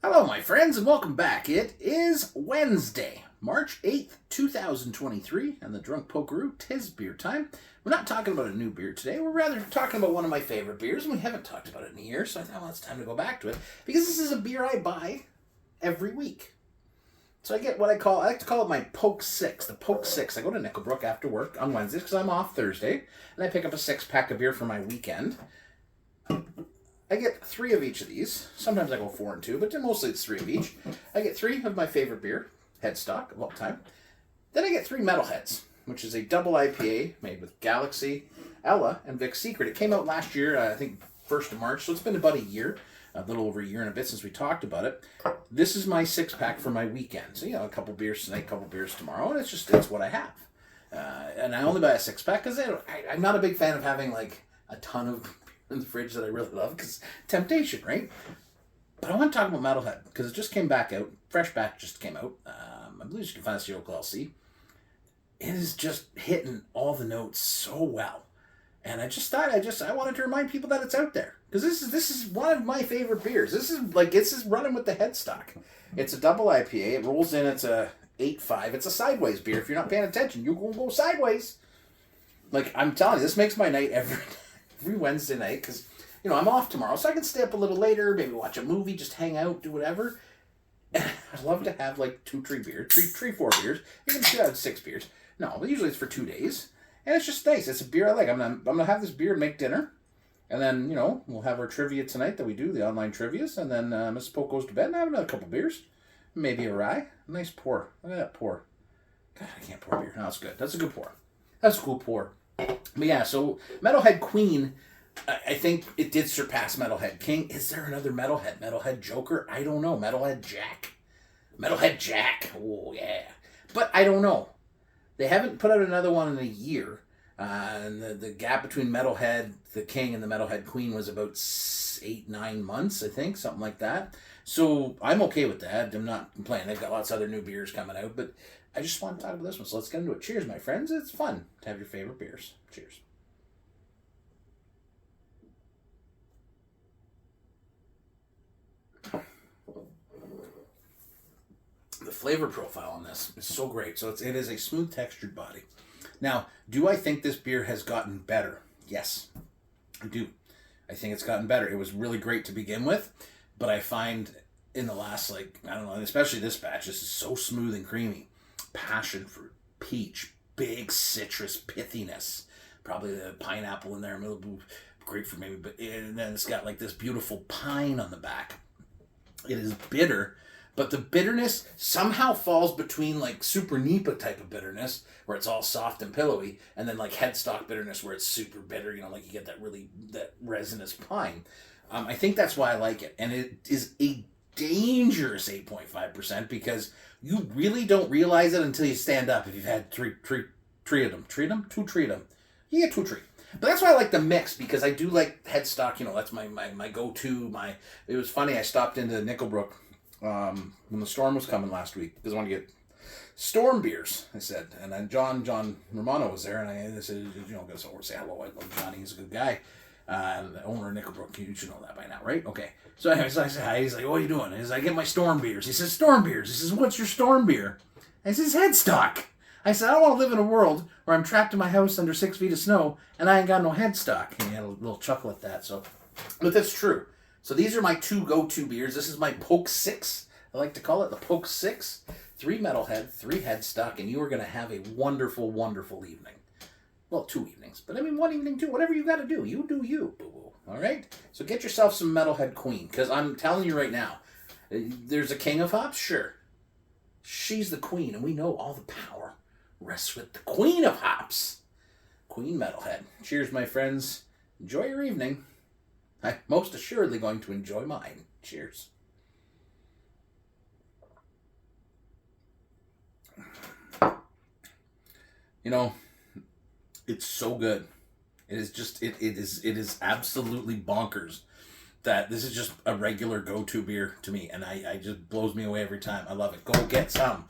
Hello, my friends, and welcome back. It is Wednesday, March 8th, 2023, and the Drunk Pokeroo, 'tis beer time. We're not talking about a new beer today. We're rather talking about one of my favorite beers, and we haven't talked about it in a year, so I thought, well, it's time to go back to it, because this is a beer I buy every week. So I get what I like to call it my Poke 6, the Poke 6. I go to Brook after work on Wednesdays, because I'm off Thursday, and I pick up a 6-pack of beer for my weekend. I get 3 of each of these. Sometimes I go 4 and 2, but mostly it's 3 of each. I get 3 of my favorite beer, Headstock of all time. Then I get 3 Metalheads, which is a double IPA made with Galaxy, Ella, and Vic's Secret. It came out last year, I think 1st of March, so it's been about a year, a little over a year and a bit since we talked about it. This is my 6-pack for my weekend. So, a couple beers tonight, a couple beers tomorrow, and it's what I have. And I only buy a 6-pack because I'm not a big fan of having like a ton of in the fridge that I really love, because temptation, right? But I want to talk about Metalhead because it just came back out. Fresh batch just came out. I believe you can find it at your local LC. It is just hitting all the notes so well, and I just thought I wanted to remind people that it's out there, because this is one of my favorite beers. This is running with the headstock. It's a double IPA. It rolls in. It's a 8.5. It's a sideways beer. If you're not paying attention, you're gonna go sideways. Like, I'm telling you, this makes my night every Wednesday night, because I'm off tomorrow, so I can stay up a little later, maybe watch a movie, just hang out, do whatever. And I'd love to have like 4 beers. You can have 6 beers. No, but usually it's for 2 days, and it's just nice. It's a beer I like. I'm gonna have this beer and make dinner, and then we'll have our trivia tonight that we do, the online trivias, and then Mrs. Poke goes to bed and I have another couple beers, maybe a rye. Nice pour. Look at that pour. God, I can't pour beer. No, it's good. That's a good pour. That's a cool pour. But yeah, so Metalhead Queen, I think it did surpass Metalhead King. Is there another Metalhead? Metalhead Joker? I don't know. Metalhead Jack? Metalhead Jack. Oh, yeah. But I don't know. They haven't put out another one in a year. And the gap between Metalhead the King and the Metalhead Queen was about 8-9 months, I think. Something like that. So I'm okay with that. I'm not complaining. They've got lots of other new beers coming out, but I just want to talk about this one, so let's get into it. Cheers, my friends. It's fun to have your favorite beers. Cheers. The flavor profile on this is so great. So it is a smooth textured body. Now, do I think this beer has gotten better? Yes, I do. I think it's gotten better. It was really great to begin with, but I find in the last, especially this batch, this is so smooth and creamy. Passion fruit, peach, big citrus pithiness, probably the pineapple in there, a little grapefruit maybe, but and then it's got like this beautiful pine on the back. It is bitter, but the bitterness somehow falls between like super Nipa type of bitterness, where it's all soft and pillowy, and then like headstock bitterness, where it's super bitter. Like you get that resinous pine. I think that's why I like it, and it is a dangerous 8.5%, because you really don't realize it until you stand up. If you've had three of them, you get 2 treat. But that's why I like the mix, because I do like headstock. That's my go-to. It was funny. I stopped into Brook when the storm was coming last week, because I wanted to get storm beers. I said, and then John Romano was there, and I said, go say hello. I love Johnny. He's a good guy. The owner of Brook, you should know that by now, right? Okay. So anyways, I said hi. He's like, what are you doing? He says, I get my storm beers. He says, storm beers. He says, what's your storm beer? I says, headstock. I said, I don't want to live in a world where I'm trapped in my house under 6 feet of snow and I ain't got no headstock. And he had a little chuckle at that. But that's true. So these are my 2 go-to beers. This is my Poke 6. I like to call it the Poke 6. 3 Metalhead, 3 headstock, and you are going to have a wonderful, wonderful evening. Well, 2 evenings, but 1 evening too. Whatever you got to do, you do you, boo-boo. All right? So get yourself some Metalhead Queen, because I'm telling you right now, there's a king of hops, sure. She's the queen, and we know all the power rests with the queen of hops, Queen Metalhead. Cheers, my friends. Enjoy your evening. I'm most assuredly going to enjoy mine. Cheers. It's so good. It is absolutely bonkers that this is just a regular go-to beer to me, and I just blows me away every time. I love it. Go get some.